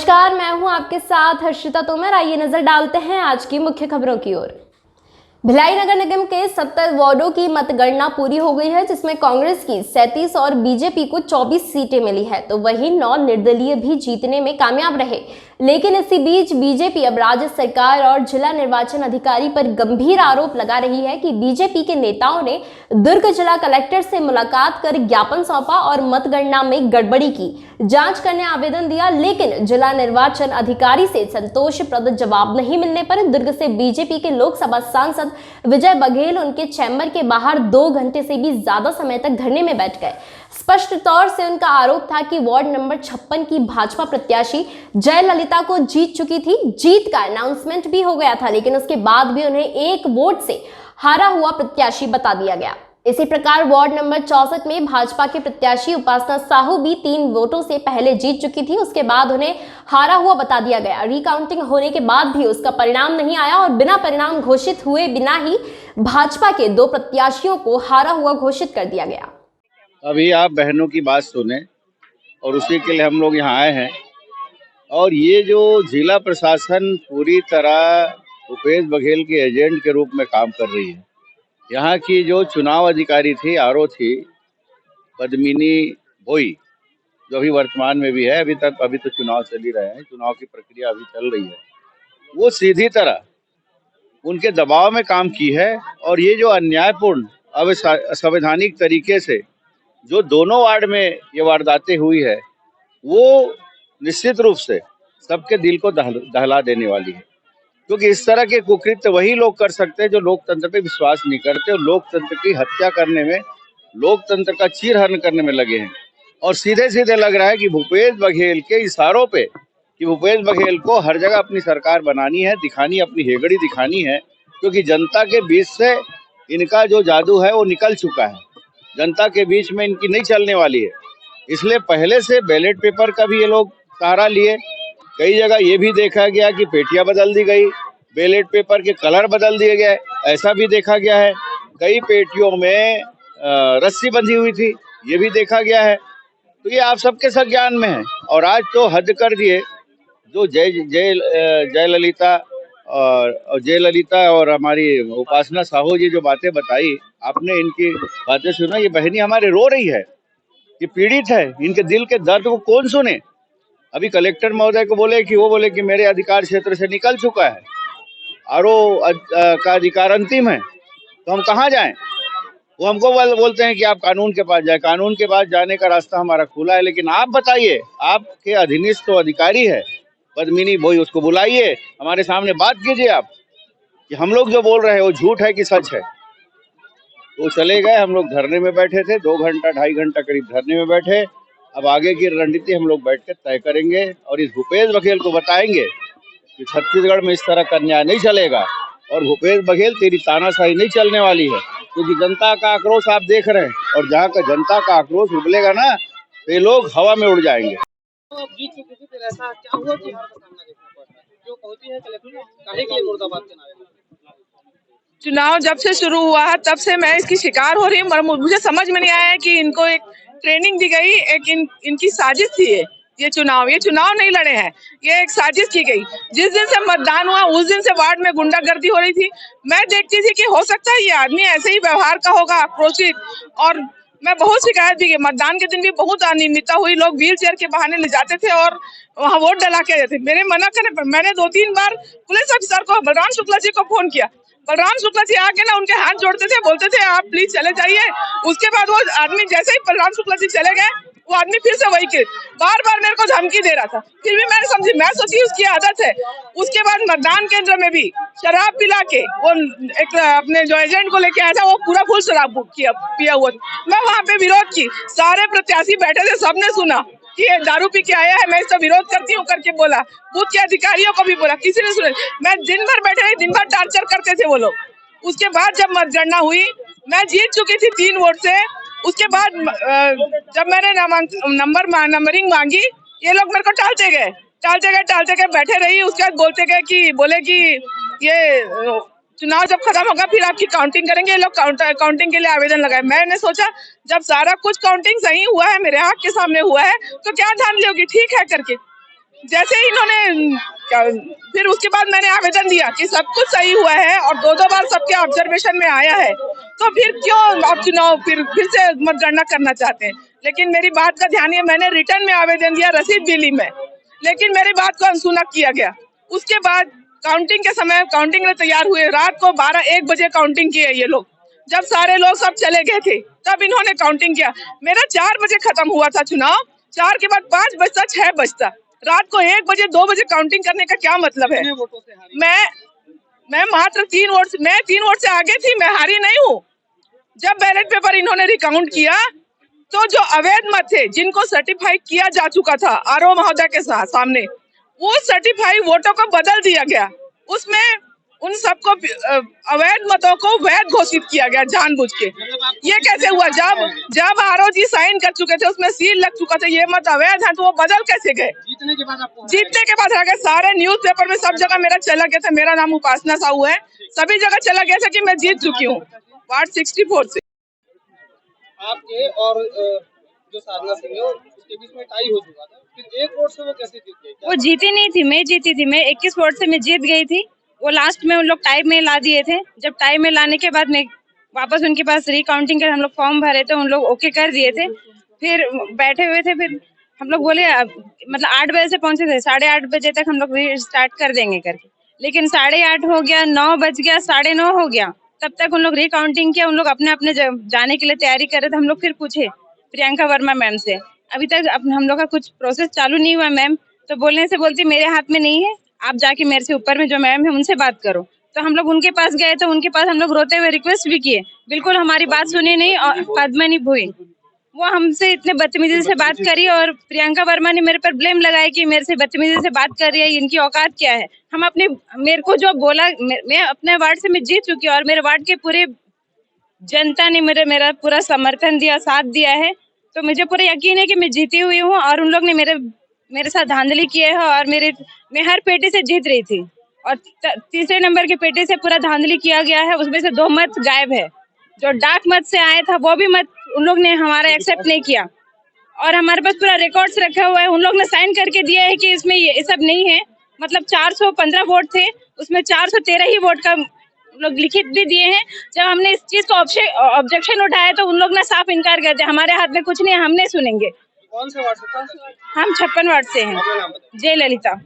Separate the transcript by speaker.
Speaker 1: नमस्कार, मैं हूं आपके साथ हर्षिता तोमर। आइए नजर डालते हैं आज की मुख्य खबरों की ओर। भिलाई नगर निगम के 70 वार्डों की मतगणना पूरी हो गई है, जिसमें कांग्रेस की 37 और बीजेपी को 24 सीटें मिली है, तो वहीं 9 निर्दलीय भी जीतने में कामयाब रहे। लेकिन इसी बीच बीजेपी अब राज्य सरकार और जिला निर्वाचन अधिकारी पर गंभीर आरोप लगा रही है कि बीजेपी के नेताओं ने दुर्ग जिला कलेक्टर से मुलाकात कर ज्ञापन सौंपा और मतगणना में गड़बड़ी की जांच करने आवेदन दिया, लेकिन जिला निर्वाचन अधिकारी से संतोषप्रद जवाब नहीं मिलने पर दुर्ग से बीजेपी के लोकसभा सांसद विजय बघेल उनके चैम्बर के बाहर 2 घंटे से भी ज्यादा समय तक धरने में बैठ गए। स्पष्ट तौर से उनका आरोप था कि वार्ड नंबर 56 की भाजपा प्रत्याशी जयललिता को जीत चुकी थी। जीत का अनाउंसमेंट भी हो गया था, लेकिन उसके बाद भी उन्हें 1 वोट से हारा हुआ प्रत्याशी बता दिया गया। इसी प्रकार वार्ड नंबर 64 में भाजपा के प्रत्याशी उपासना साहू भी 3 वोटों से पहले जीत चुकी थी, उसके बाद उन्हें हारा हुआ बता दिया गया। रिकाउंटिंग होने के बाद भी उसका परिणाम नहीं आया और बिना परिणाम घोषित हुए बिना ही भाजपा के 2 प्रत्याशियों को हारा हुआ घोषित कर दिया गया।
Speaker 2: अभी आप बहनों की बात सुने और उसी के लिए हम लोग यहाँ आए हैं। और ये जो जिला प्रशासन पूरी तरह भूपेश बघेल के एजेंट के रूप में काम कर रही है। यहाँ की जो चुनाव अधिकारी थी, आरओ थी, पद्मिनी भोई, जो अभी वर्तमान में भी है, अभी तो चुनाव चल ही रहे हैं, चुनाव की प्रक्रिया अभी चल रही है, वो सीधी तरह उनके दबाव में काम की है। और ये जो अन्यायपूर्ण असंवैधानिक तरीके से जो दोनों वार्ड में ये वारदातें हुई है, वो निश्चित रूप से सबके दिल को दहला देने वाली है। क्योंकि इस तरह के कुकृत्य वही लोग कर सकते हैं जो लोकतंत्र पे विश्वास नहीं करते और लोकतंत्र की हत्या करने में, लोकतंत्र का चीरहरण करने में लगे हैं। और सीधे सीधे लग रहा है कि भूपेश बघेल के इशारों पे, कि भूपेश बघेल को हर जगह अपनी सरकार बनानी है, दिखानी, अपनी हेगड़ी दिखानी है, क्योंकि जनता के बीच से इनका जो जादू है वो निकल चुका है, जनता के बीच में इनकी नहीं चलने वाली है। इसलिए पहले से बैलेट पेपर का भी ये लोग सहारा लिए। कई जगह ये भी देखा गया कि पेटियां बदल दी गई, बैलेट पेपर के कलर बदल दिए गए, ऐसा भी देखा गया है। कई पेटियों में रस्सी बंधी हुई थी, ये भी देखा गया है। तो ये आप सबके संज्ञान में है। और आज तो हद कर दिए, जो जयललिता और हमारी उपासना साहू जी जो बातें बताई, आपने इनकी बातें सुना। ये बहनी हमारे रो रही है, ये पीड़ित है, इनके दिल के दर्द को कौन सुने। अभी कलेक्टर महोदय को बोले कि मेरे अधिकार क्षेत्र से निकल चुका है, आरओ का अधिकार अंतिम है, तो हम कहाँ जाएं। वो हमको बोलते हैं कि आप कानून के पास जाए। कानून के पास जाने का रास्ता हमारा खुला है, लेकिन आप बताइए, आपके अधीनस्थ तो अधिकारी है पद्मिनी भोई, उसको बुलाइए, हमारे सामने बात कीजिए आप कि हम लोग जो बोल रहे हैं वो झूठ है कि सच है। तो चले गए, हम लोग धरने में बैठे थे, 2 घंटा 2.5 घंटा करीब धरने में बैठे। अब आगे की रणनीति हम लोग बैठ कर तय करेंगे और इस भूपेश बघेल को बताएंगे कि छत्तीसगढ़ में इस तरह का न्याय नहीं चलेगा और भूपेश बघेल तेरी तानाशाही नहीं चलने वाली है। क्योंकि जनता का आक्रोश आप देख रहे हैं, और जहाँ का जनता का आक्रोश उबलेगा ना, तो ये लोग हवा में उड़ जाएंगे।
Speaker 3: चुनाव जब से शुरू हुआ है तब से मैं इसकी शिकार हो रही हूँ। मुझे समझ में नहीं आया है कि इनको एक ट्रेनिंग दी गई, एक इनकी साजिश थी। ये चुनाव नहीं लड़े हैं, ये एक साजिश की गई। जिस दिन से मतदान हुआ उस दिन से वार्ड में गुंडागर्दी हो रही थी। मैं देखती थी कि हो सकता है ये आदमी ऐसे ही व्यवहार का होगा, आक्रोशित। और मैं बहुत शिकायत भी की। मतदान के दिन भी बहुत अनियमितता हुई, लोग व्हील चेयर के बहाने ले जाते थे और वहाँ वोट डला के जाते थे। मेरे मना करने पर मैंने 2-3 बार पुलिस अफसर को, बलराम शुक्ला जी को फोन किया। बलराम शुक्ला जी आके ना उनके हाथ जोड़ते थे, बोलते थे आप प्लीज चले जाइए। उसके बाद वो आदमी, जैसे ही बलराम शुक्ला जी चले गए, वो आदमी फिर से वही बार बार मेरे को धमकी दे रहा था। फिर भी मैं सोची उसकी आदत है। उसके बाद मतदान केंद्र में भी शराब पिला के वो एक अपने जो एजेंट को लेके आया था, वो पूरा फुल शराब पिया हुआ था। मैं वहाँ पे विरोध की, सारे प्रत्याशी बैठे थे, सबने सुना कि ये दारू पी के आया है, मैं इसका विरोध करती हूँ करके बोला। बूथ के अधिकारियों को भी बोला, किसी ने सुना। मैं दिन भर बैठे रही, दिन भर टार्चर करते थे वो लोग। उसके बाद जब मतगणना हुई, मैं जीत चुकी थी 3 वोट से। उसके बाद जब मैंने नंबरिंग मांगी, ये लोग मेरे को टालते गए बैठे रही। उसके बाद बोले कि ये चुनाव जब खत्म होगा फिर आपकी काउंटिंग करेंगे। ये लोग काउंटिंग के लिए आवेदन लगाए। मैंने सोचा जब सारा कुछ काउंटिंग सही हुआ है, मेरे आँख के सामने हुआ है, तो क्या धांधली होगी, ठीक है करके जैसे ही इन्होंने फिर उसके बाद मैंने आवेदन दिया कि सब कुछ सही हुआ है और दो बार सबके ऑब्जर्वेशन में आया है, तो फिर क्यों आप चुनाव फिर से मतगणना करना चाहते हैं। लेकिन मेरी बात का ध्यान, मैंने रिटर्न में आवेदन दिया, रसीद भी ली मैं, लेकिन मेरी बात को अनसुना किया गया। उसके बाद काउंटिंग के समय काउंटिंग में तैयार हुए, रात को 12-1 बजे काउंटिंग की है ये लोग। जब सारे लोग सब चले गए थे तब इन्होंने काउंटिंग किया। मेरा 4 बजे खत्म हुआ था चुनाव, 4 के बाद 5 बजता 6 बजता, रात को 1 बजे 2 बजे काउंटिंग करने का क्या मतलब है। मैं मात्र 3 वोट से आगे थी, मैं हारी नहीं हूँ। जब बैलेट पेपर इन्होंने रिकाउंट किया तो जो अवैध मत थे, जिनको सर्टिफाई किया जा चुका था आरओ महोदय के सामने, वो सर्टिफाई वोटों को बदल दिया गया। उसमें उन सबको अवैध मतों को वैध घोषित किया गया जानबूझ के। ये कैसे हुआ? जब आरओ जी साइन कर चुके थे, उसमें सील लग चुका था, ये मत अवैध है, तो वो बदल कैसे गए? जीतने के बाद आ गए। सारे न्यूज़पेपर में सब जगह मेरा चला गया था, मेरा नाम उपासना साहू है, सभी जगह चला गया था कि मैं जीत चुकी हूँ वार्ड 64 से।
Speaker 4: आपके और जो साधना सिंह है उसके बीच में टाई हो चुका था, फिर 1 वोट से वो कैसे जीत गई?
Speaker 5: वो जीती नहीं थी, मैं जीती थी। मैं 21 वोट से मैं जीत गई थी। वो लास्ट में उन लोग टाई में ला दिए थे। जब टाई में लाने के बाद मैं वापस उनके पास रिकाउंटिंग कर हम लोग फॉर्म भरे थे, उन लोग ओके कर दिए थे। फिर बैठे हुए थे, फिर हम लोग बोले मतलब 8 बजे से पहुंचे थे, 8:30 बजे तक हम लोग स्टार्ट कर देंगे करके, लेकिन 8:30 हो गया, 9 बज गया, 9:30 हो गया, तब तक उन लोग रिकाउंटिंग किया। उन लोग अपने अपने जाने के लिए तैयारी कर रहे थे। हम लोग फिर पूछे प्रियंका वर्मा मैम से, अभी तक हम लोग का कुछ प्रोसेस चालू नहीं हुआ मैम। तो बोलने से बोलती मेरे हाथ में नहीं है, आप जाके मेरे से ऊपर में जो मैम है उनसे बात करो। तो हम लोग उनके पास गए, तो उनके पास हम लोग रोते हुए रिक्वेस्ट भी किए, बिल्कुल हमारी बात सुनी नहीं। और पद्मनी भोई वो हमसे इतने बदतमीजी से बात करी, और प्रियंका वर्मा ने मेरे पर ब्लेम लगाया कि मेरे से बदतमीजी से बात कर रही है, इनकी औकात क्या है। हम अपने मेरे को जो बोला, मैं अपने वार्ड से मैं जीत चुकी हूँ और मेरे वार्ड के पूरे जनता ने मेरा पूरा समर्थन दिया, साथ दिया है। तो मुझे पूरा यकीन है कि मैं जीती हुई हूँ, और उन लोग ने मेरे साथ धांधली की है, और मैं हर पेटी से जीत रही थी, और तीसरे नंबर की पेटी से पूरा धांधली किया गया है। उसमें से 2 मत गायब है, जो डाक मत से आया था वो भी मत उन लोग ने हमारा एक्सेप्ट नहीं किया, और हमारे पास पूरा रिकॉर्ड्स रखा हुआ है। उन लोग ने साइन करके दिया है कि इसमें ये सब नहीं है। मतलब 415 वोट थे, उसमें 413 ही वोट का लोग लिखित भी दिए हैं। जब हमने इस चीज को ऑब्जेक्शन उठाया तो उन लोग ने साफ इनकार कर दिया, हमारे हाथ में कुछ नहीं, हम नहीं सुनेंगे।
Speaker 4: कौन से वार्ड से?
Speaker 5: हम 56 वार्ड से हैं। जय ललिता।